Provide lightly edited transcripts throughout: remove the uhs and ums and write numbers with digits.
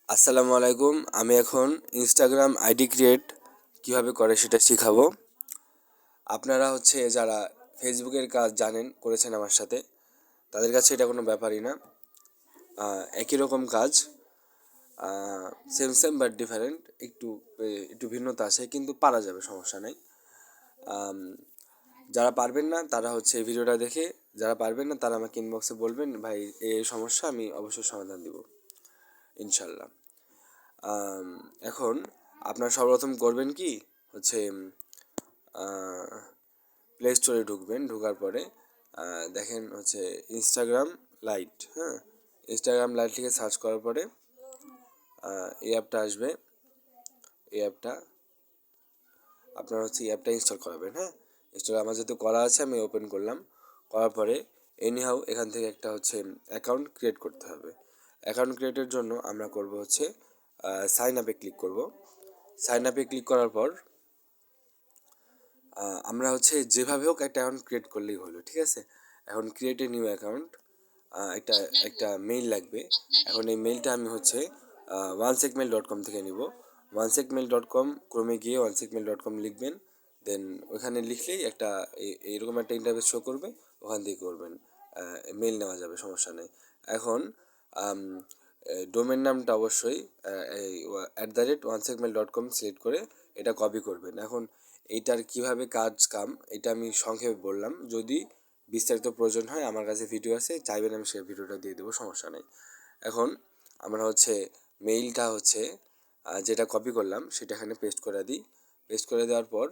আসসালামু আলাইকুম। আমি এখন ইনস্টাগ্রাম আইডি ক্রিয়েট কীভাবে করে সেটা শেখাবো। আপনারা যারা ফেসবুকের কাজ জানেন, করেছেন আমার সাথে, তাদের কাছে এটা কোনো ব্যাপারই না। একই রকম কাজ, সেম সেম বাট ডিফারেন্ট, একটু ভিন্নতা আছে, কিন্তু পারা যাবে, সমস্যা নেই। যারা পারবেন না তারা এই ভিডিওটা দেখে, যারা পারবেন না তারা আমাকে ইনবক্সে বলবেন, ভাই এই সমস্যা, আমি অবশ্যই সমাধান দিব ইনশাল্লাহ। এখন আপনার সর্বপ্রথম করবেন কি হচ্ছে প্লে স্টোরে ঢুকবেন। ঢোকার পরে দেখেন ইনস্টাগ্রাম লাইট। হ্যাঁ, ইনস্টাগ্রাম লাইট লিখে সার্চ করার পরে এই অ্যাপটা আসবে। এই অ্যাপটা আপনার এই অ্যাপটা ইনস্টল করাবেন। হ্যাঁ, ইনস্টল আমার যেহেতু করা আছে, আমি ওপেন করলাম। করার পরে এনিহাউ এখান থেকে একটা অ্যাকাউন্ট ক্রিয়েট করতে হবে। অ্যাকাউন্ট ক্রিয়েটের জন্য আমরা করব সাইন আপে ক্লিক করব। সাইন আপে ক্লিক করার পর আমরা যেভাবে হোক একটা অ্যাকাউন্ট ক্রিয়েট করলেই হলো, ঠিক আছে। এখন ক্রিয়েট এ নিউ অ্যাকাউন্ট, একটা একটা মেইল লাগবে। এখন এই মেইলটা আমি onesekmail.com থেকে নিব। onesekmail.com ক্রমে গিয়ে onesekmail.com লিখবেন। দেন ওখানে লিখলেই এইরকম একটা ইন্টারফেস শো করবে, ওখান থেকে করবেন, মেইল নেওয়া যাবে, সমস্যা নেই। এখন ডোমেন নামটা অবশ্যই @onesekmail.com সিলেক্ট করে এটা কপি করবেন। এখন এইটার কিভাবে কাজ কাম এটা আমি সংক্ষেপে বললাম। যদি বিস্তারিত প্রয়োজন হয়, আমার কাছে ভিডিও আছে, চাইবেন আমি সেই ভিডিওটা দিয়ে দেবো, সমস্যা নেই। এখন আমরা মেইলটা যেটা কপি করলাম সেটা এখানে পেস্ট করে দিই। পেস্ট করে দেওয়ার পর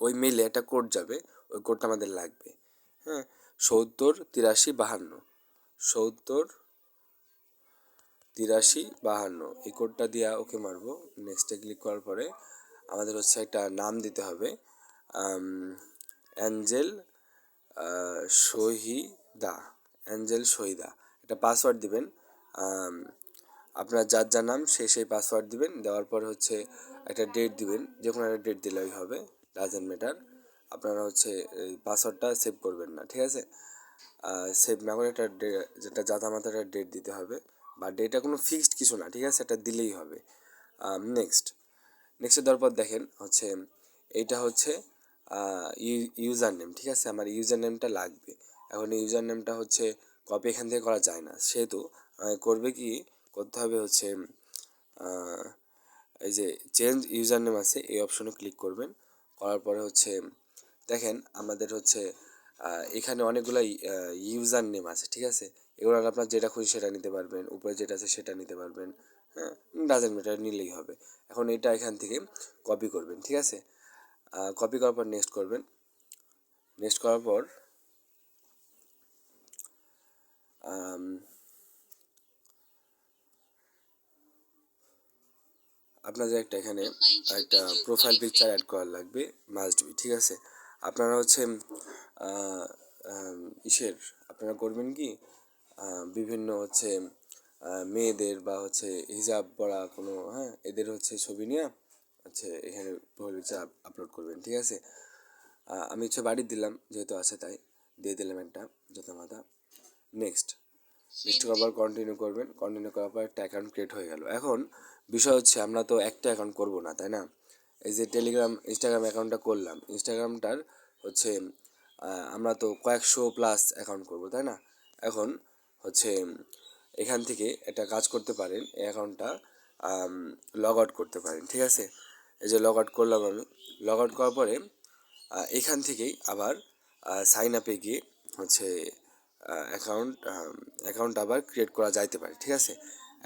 ওই মেইলে একটা কোড যাবে, ওই কোডটা আমাদের লাগবে। হ্যাঁ, 70 83 52, 70 83 52, এই কোডটা দিয়ে ওকে মারবো। নেক্সটে ক্লিক করার পরে আমাদের একটা নাম দিতে হবে, অ্যাঞ্জেল শহীদা। অ্যাঞ্জেল শহীদা। একটা পাসওয়ার্ড দিবেন। আপনার যার নাম সেই পাসওয়ার্ড দিবেন। দেওয়ার পর একটা ডেট দিবেন, যে কোনো একটা ডেট দিলেই হবে, ডাজেন্ট ম্যাটার। আপনারা এই পাসওয়ার্ডটা সেভ করবেন না, ঠিক আছে। সেভ না করে যেটা জাতামাতা একটা ডেট দিতে হবে, বা ডেটটা কোনো ফিক্সড কিছু না, ঠিক আছে, এটা দিলেই হবে। নেক্সটে দেওয়ার পর দেখেন এইটা ইউজার নেম, ঠিক আছে। আমার ইউজার নেমটা লাগবে। এখন ইউজার নেমটা কপি এখান থেকে করা যায় না, সেহেতু করতে হবে এই যে চেঞ্জ ইউজার নেম আছে, এই অপশনে ক্লিক করবেন। করার পরে দেখেন আমাদের এখানে অনেকগুলো ইউজার নেম আছে, ঠিক আছে। এগুলো আপনার যেটা খুশি সেটা নিতে পারবেন, উপরে যেটা আছে সেটা নিতে পারবেন। হ্যাঁ, ডাজেন্ট ম্যাটার, নিলেই হবে। এখন এটা এখান থেকে কপি করবেন, ঠিক আছে। কপি করার পর নেক্সট করবেন। নেক্সট করার পর আপনাদের এখানে একটা প্রোফাইল পিকচার অ্যাড করা লাগবে, মাস্ট বি, ঠিক আছে। আপনারা ইসের আপনারা করবেন কি, বিভিন্ন মেয়েদের বা হিজাব পরা কোনো, হ্যাঁ, এদের ছবি নিয়ে এখানে প্রোফাইল পিকচার আপলোড করবেন, ঠিক আছে। আমি বাড়ি দিলাম, যেহেতু আছে তাই দিয়ে দিলাম একটা মাথা। নেক্সট করার পর কন্টিনিউ করবেন। কন্টিনিউ করার পর একটা অ্যাকাউন্ট ক্রিয়েট হয়ে গেল। এখন বিষয় আমরা তো একটা অ্যাকাউন্ট করব না, তাই না। এই যে ইনস্টাগ্রাম অ্যাকাউন্টটা করলাম, ইনস্টাগ্রামটার আমরা তো কয়েকশো প্লাস অ্যাকাউন্ট করব, তাই না। এখন এখান থেকে একটা কাজ করতে পারেন, এই অ্যাকাউন্টটা লগ আউট করতে পারেন, ঠিক আছে। এই যে লগ আউট করলাম আমি। লগ আউট করার পরে এখান থেকেই আবার সাইন আপে গিয়ে অ্যাকাউন্ট আবার ক্রিয়েট করা যাইতে পারে, ঠিক আছে।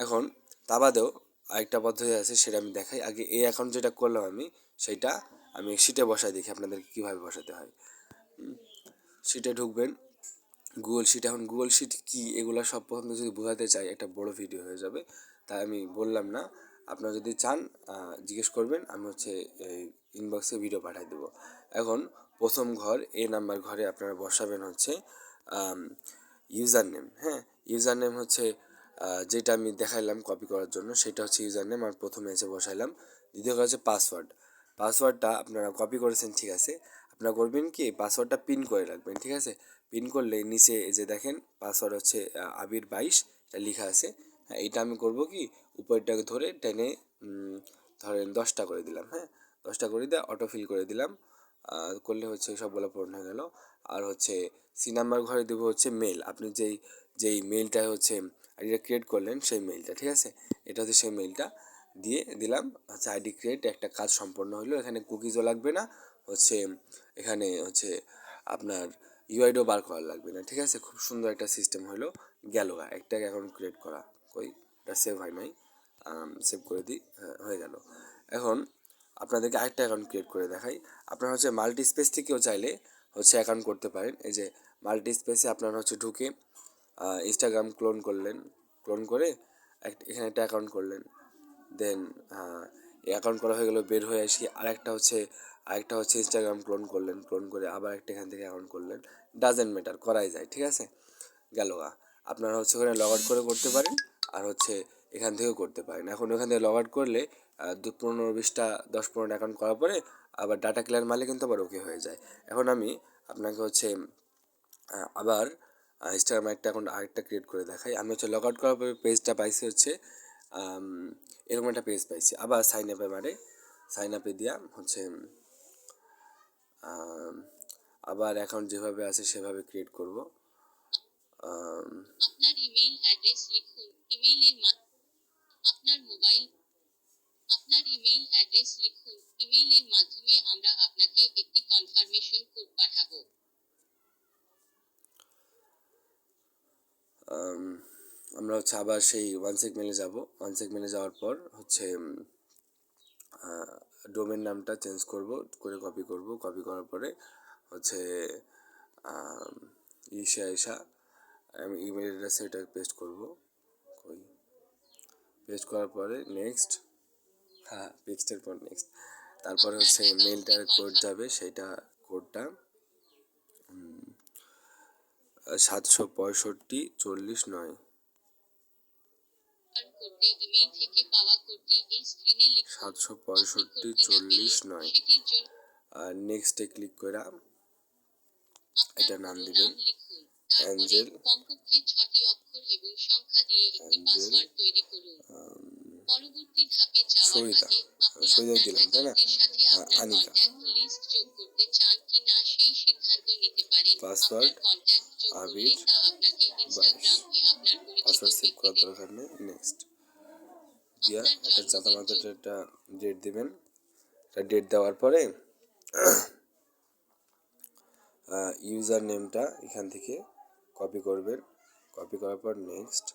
এখন তা বাদেও আরেকটা পদ্ধতি আছে, সেটা আমি দেখাই। আগে এই অ্যাকাউন্ট যেটা করলাম আমি, সেইটা আমি শিটে বসাই দেখি আপনাদেরকে কীভাবে বসাতে হয়। শিটে ঢুকবেন, গুগল শিট। এখন গুগল শিট কি, এগুলো সব প্রথম যদি বোঝাতে চাই, একটা বড় ভিডিও হয়ে যাবে, তাই আমি বললাম না। আপনারা যদি চান জিজ্ঞেস করবেন, আমি ইনবক্সে ভিডিও পাঠিয়ে দেবো। এখন প্রথম ঘর, নাম্বার ঘরে আপনারা বসাবেন ইউজার নেম। হ্যাঁ, ইউজার নেম যেটা আমি দেখাইলাম কপি করার জন্য, সেটা ইউজার নেম, আর প্রথমে বসাইলাম। দ্বিতীয় কাজ পাসওয়ার্ড। পাসওয়ার্ডটা আপনারা কপি করেছেন, ঠিক আছে। আপনারা করবেন কি, পাসওয়ার্ডটা পিন করে রাখবেন, ঠিক আছে। পিন করলে নিচে যে দেখেন পাসওয়ার্ড আবির 22 এটা লেখা আছে, হ্যাঁ, এইটা আমি করব কি, উপরেরটাকে ধরে টেনে ধরেন 10টা করে দিলাম, হ্যাঁ 10টা করে দিয়ে অটোফিল করে দিলাম, করলে হচ্ছে সবগুলো পূরণ হয়ে গেল। আর হচ্ছে সি নাম্বার ঘরে দেবো হচ্ছে মেল, আপনি যেই মেলটা হচ্ছে আইডিটা ক্রিয়েট করলেন সেই মেলটা, ঠিক আছে, এটা হচ্ছে সেই মেলটা দিয়ে দিলাম। আচ্ছা, আইডি ক্রিয়েট একটা কাজ সম্পন্ন হলো, এখানে কুকিজও লাগবে না, হচ্ছে এখানে হচ্ছে আপনার ইউআইডিও বার করা লাগবে না, ঠিক আছে, খুব সুন্দর একটা সিস্টেম হলো। গেল একটা অ্যাকাউন্ট ক্রিয়েট করা, কই এটা সেভ হয় নাই, সেভ করে দিই, হ্যাঁ হয়ে গেল। এখন আপনাদেরকে আরেকটা অ্যাকাউন্ট ক্রিয়েট করে দেখাই। আপনারা হচ্ছে মাল্টি স্পেস থেকেও চাইলে হচ্ছে অ্যাকাউন্ট করতে পারেন। এই যে মাল্টি স্পেসে আপনারা হচ্ছে ঢুকে ইনস্টাগ্রাম ক্লোন করলেন, ক্লোন করে এখানে একটা অ্যাকাউন্ট করলেন, দেন অ্যাকাউন্ট করা হয়ে গেল, বের হয়ে আসি আরেকটা হচ্ছে ইনস্টাগ্রাম ক্লোন করলেন, ক্লোন করে আবার একটা এখান থেকে অ্যাকাউন্ট করলেন, ডাজেন্ট ম্যাটার, করাই যায়, ঠিক আছে, গেল আপনারা হচ্ছে ওখানে লগ আউট করে করতে পারেন, আর হচ্ছে এখান থেকেও করতে পারেন। এখন ওখান থেকে লগ আউট করলে 15-20টা 10-15টা অ্যাকাউন্ট করার পরে আবার ডাটা ক্লিয়ার মারলে কিন্তু আবার ওকে হয়ে যায়। এখন আমি আপনাকে হচ্ছে আবার ইনস্টাগ্রামে একটা এখন আরেকটা ক্রিয়েট করে দেখাই। আমি হচ্ছে লগ আউট করার পরে পেজটা পাইছি হচ্ছে এরকম একটা পেজ পাইছি, আবার সাইন আপে মারে, সাইন আপে দিয়া হচ্ছে আবার অ্যাকাউন্ট যেভাবে আছে সেভাবে ক্রিয়েট করব। আপনার ইমেইল অ্যাড্রেস লিখুন, ইমেইলের মাধ্যমে আমরা আপনাকে একটি কনফার্মেশন কোড পাঠাবো। আমরা হচ্ছে আবার সেই ওয়ানসেক মেলে যাব, ওয়ানসেক মেলে যাওয়ার পর হচ্ছে ডোমেন নামটা চেঞ্জ করব, করে কপি করব, কপি করার পরে হচ্ছে আইসা আমি ইমেল অ্যাড্রেসে এটা পেস্ট করব, পেস্ট করার পরে নেক্সট, হ্যাঁ পেস্টের পর নেক্সট, তারপরে আপনার হচ্ছে অ্যাকাউন্টটি মেলটার কোড যাবে, সেইটা কোডটা 765-40-9 কনফার্ম করতে ইমেইল থেকে পাওয়া কোডটি এই স্ক্রিনে লিখুন। আপনি কোডটি না পেলে 765-40-9 সেটির জন্য আর নেক্সটে ক্লিক করে আপনার এটা নাম পুরো দিবেন নাম লিখুন। তারপরে অ্যাঞ্জেল, কমপক্ষে 6টি অক্ষর এবং সংখ্যা দিয়ে একটি অ্যাঞ্জেল পাসওয়ার্ড তৈরি করুন। পরবর্তী ধাপে যাওয়ার সবিতা, আগে আপনি সবিতা আপনার দিলাম তাই না, অ্যাকাউন্টের সাথে আপনার আনিকা, কন্ট্যাক্ট লিস্ট যোগ করতে চান কি না সেই সিদ্ধান্ত নিতে পারেন। আপনার পাসওয়ার্ড কন্ট্যাক্ট যোগ করলে আবির তা আপনাকে 22, ইনস্টাগ্রাম এ আপনার পরিচিত পাসওয়ার্ড সেভ করার ব্যক্তিদের দরকার নেই, নেক্সট দিয়া আপনার একটা চাঁদা জন্মদিন মাথাটা যোগ একটা ডেট দিবেন, একটা ডেট দেওয়ার পরে ইউজার নেমটা এখান থেকে কপি করবেন, কপি করার পর নেক্সট,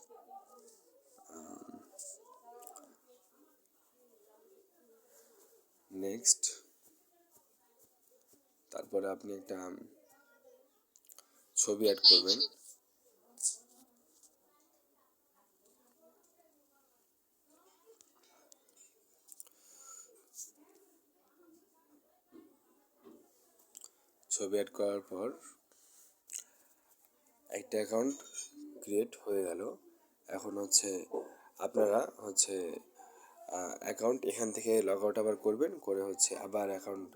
নেক্সট, তারপরে আপনি একটা ছবি অ্যাড প্রোফাইল করবেন, ছবি ছবি অ্যাড করার পর একটা অ্যাকাউন্ট ক্রিয়েট হয়ে গেল। এখন হচ্ছে আপনারা হচ্ছে অ্যাকাউন্ট এখান থেকে লগ আউট আবার করবেন, করে হচ্ছে আবার অ্যাকাউন্ট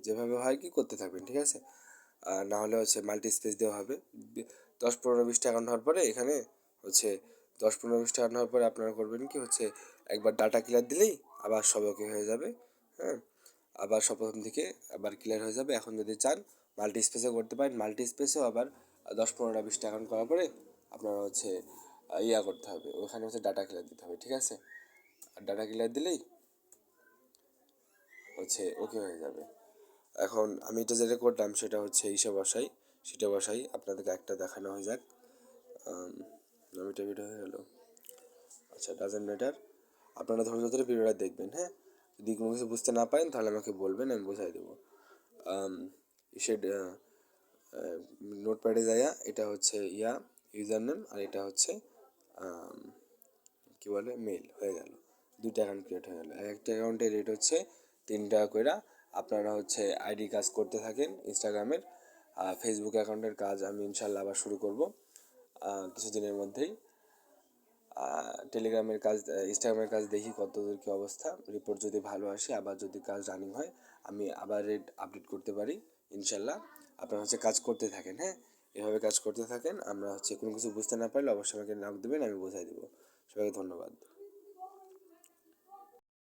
যেভাবে হয় কি করতে থাকবেন, ঠিক আছে, না হলে হচ্ছে মাল্টি স্পেস দেওয়া হবে। 10-15-20টা অ্যাকাউন্ট হওয়ার পরে এখানে হচ্ছে 10-15-20টা অ্যাকাউন্ট হওয়ার পরে আপনারা করবেন কি হচ্ছে একবার ডাটা ক্লিয়ার দিলেই আবার সব ওকে হয়ে যাবে, হ্যাঁ, আবার সব প্রথম থেকে আবার ক্লিয়ার হয়ে যাবে। এখন যদি চান মাল্টি স্পেসও করতে পারেন, মাল্টি স্পেসেও আবার 10-15-20টা অ্যাকাউন্ট করার পরে আপনারা হচ্ছে ইয়া করতে হবে, ওখানে হচ্ছে ডাটা ক্লিয়ার দিতে হবে, ঠিক আছে, আর ডাটা ক্লিয়ার দিলেই হচ্ছে ওকে হয়ে যাবে। এখন আমি এটা যেটা করলাম সেটা হচ্ছে সেটা বসাই আপনাদেরকে একটা দেখানো হয়ে যাক। নামিটা ভিডিও হয়ে গেল, আচ্ছা ডাজেন্ট ম্যাটার, আপনারা ধৈর্য ধরে ভিডিওটা দেখবেন, হ্যাঁ, যদি কোনো কিছু বুঝতে না পারেন তাহলে আমাকে বলবেন, আমি বোঝাই দেবো। সে নোটপ্যাডে যাইয়া এটা হচ্ছে ইউজার নেম, আর এটা হচ্ছে কী বলে মেল, হয়ে গেল, দুইটা অ্যাকাউন্ট ক্রিয়েট হয়ে গেল। একটা অ্যাকাউন্টের রেট হচ্ছে 3 টাকা করে। আপনারা হচ্ছে আইডি কাজ করতে থাকেন ইনস্টাগ্রামের, ফেসবুক অ্যাকাউন্টের কাজ আমি ইনশাল্লাহ আবার শুরু করব কিছুদিনের মধ্যেই। টেলিগ্রামের কাজ, ইনস্টাগ্রামের কাজ দেখি কতদূর কী অবস্থা, রিপোর্ট যদি ভালো আসে আবার যদি কাজ রানিং হয় আমি আবার রেট আপডেট করতে পারি ইনশাল্লাহ। আপনারা হচ্ছে কাজ করতে থাকেন, হ্যাঁ, এভাবে কাজ করতে থাকেন। আমরা হচ্ছে কোনো কিছু বুঝতে না পারলে অবশ্যই আমাকে নক দেবেন, আমি বোঝাই দেবো। সবাইকে ধন্যবাদ।